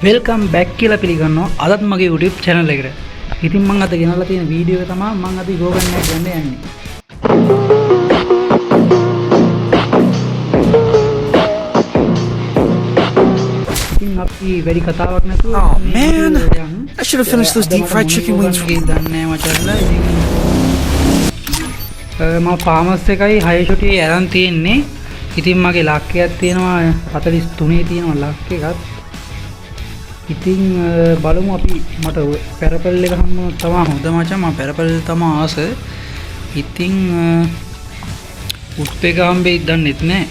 Welcome back කියලා පිළිගන්නවා අදත් මගේ YouTube channel එකට. ඉතින් මම අද ගෙනල්ලා තියෙන වීඩියෝ එක තමයි මම අද ගෝ ගන්න යන්න යන්නේ. ඉතින් අපි වැඩි කතාවක් නැතුව Oh man, I should have finished those deep fried chicken wings. දන්නේ මචංලා. ඉතින් මම ෆාමස් එකයි 6 ෂොටි අරන් තියෙන්නේ. ඉතින් මගේ ලක්කයක් තියෙනවා 43 තියෙනවා ලක් එකක්. ඉතින් බලමු අපි මට පැරපල් එක හම්බ තමයි හොඳ මචං මම පැරපල් තමයි ආස. ඉතින් උත් එක හම්බෙයි දන්නෙත් නෑ.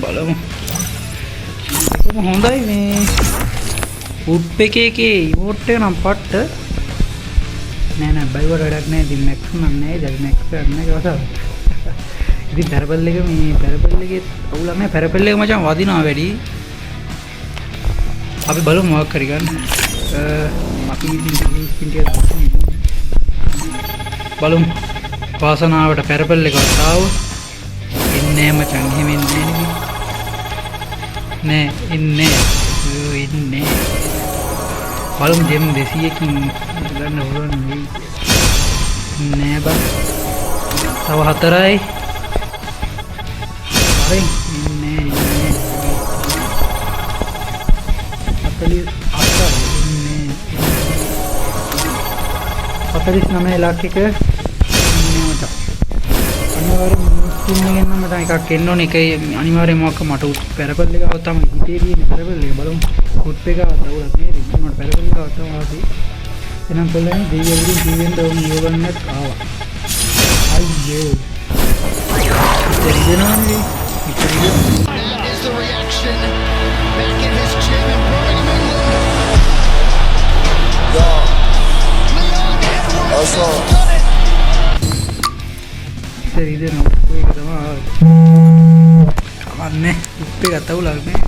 බලමු. ඒක හොඳයි මේ උත් එකේ ඉමෝට් එක නම් පට්ට. නෑ බයිවර වැඩක් නෑ. ඉතින් මැක්ස් නම් නෑ. දැන් මැක්ස් ගන්න එක වසාව. ඉතින් පැරපල් එක මේ පැරපල් එකේ අවුලක් නෑ. පැරපල් එක මචං වදිනවා වැඩි. අපි බලමු මොකක් හරි ගන්න. අපි ඉතින් බලමු වාසනාවට පැරපල් එක වතාව ඉන්නේ මචං එහෙම ඉන්නේ නෑ ඉන්නේ බලමු ජෙම් 200කින් ගන්න ඕන නෑ බං තව 4යි හරි ඉන්නේ 49 ලක් එක ඉන්නේ මචං. අනිවාර්යෙන් මුස්ලිම් එකෙන් නම් මට එකක් එන්න ඕනේ. ඒකයි අනිවාර්යෙන් මොකක් මට පැරපල් එක ආව තමයි හිතේ තියෙන පැරපල් එක බලමු. කුට් එක ආවුලක් නේද? මට පැරපල් එක ආව තමයි. එහෙනම් කොල්ලනේ දෙවියන්ගෙන් ජීවෙන්ද උන් යෝගන්නත් ආවා. අයියෝ. දෙවියන්ගේ ඉතින් ඉතින් ඒක තමයි අනේ උත්තේ ගතවුලක් නේ.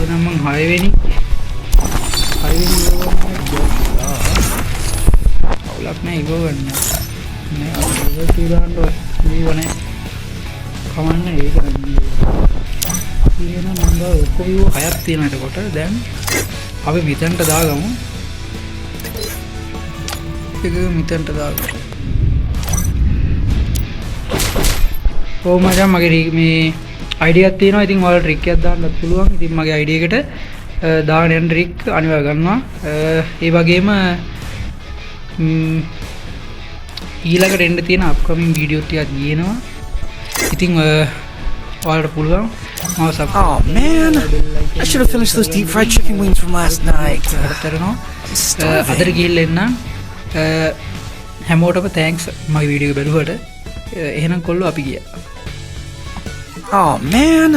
එහෙනම් මං 6 වෙනි අවුලක් නෑ ඉව ගන්න. නේ අවුල තියන්න ඕනේ. කමන්නේ ඒක නෙමෙයි. එහෙනම් මං ගා ඔක්කොම 6ක් තියෙනවා එතකොට දැන් අපි මෙතනට දාගමු. ඒක මෙතනට දාගමු. ඔව් මචං මගේ මේ ID එකක් තියෙනවා. ඉතින් ඔයාලට රික් එකක් දාන්නත් පුළුවන්. ඉතින් මගේ ID එකට දාගෙන යන රික් අනිවාර්ය ගන්නවා. ඒ වගේම ඊළඟට එන්න තියෙන අප්කමින් වීඩියෝ ටිකක් ගියනවා. ඉතින් ඔයාලට පුළුවන් මාව subscribe Oh man, I should have finished those deep fried chicken wings from last night. අදට ගිහිල්ලා එන්න. හැමෝටම තෑන්ක්ස් මගේ වීඩියෝ එක බලුවට. එහෙනම් කොල්ලෝ අපි ගියා. Oh man.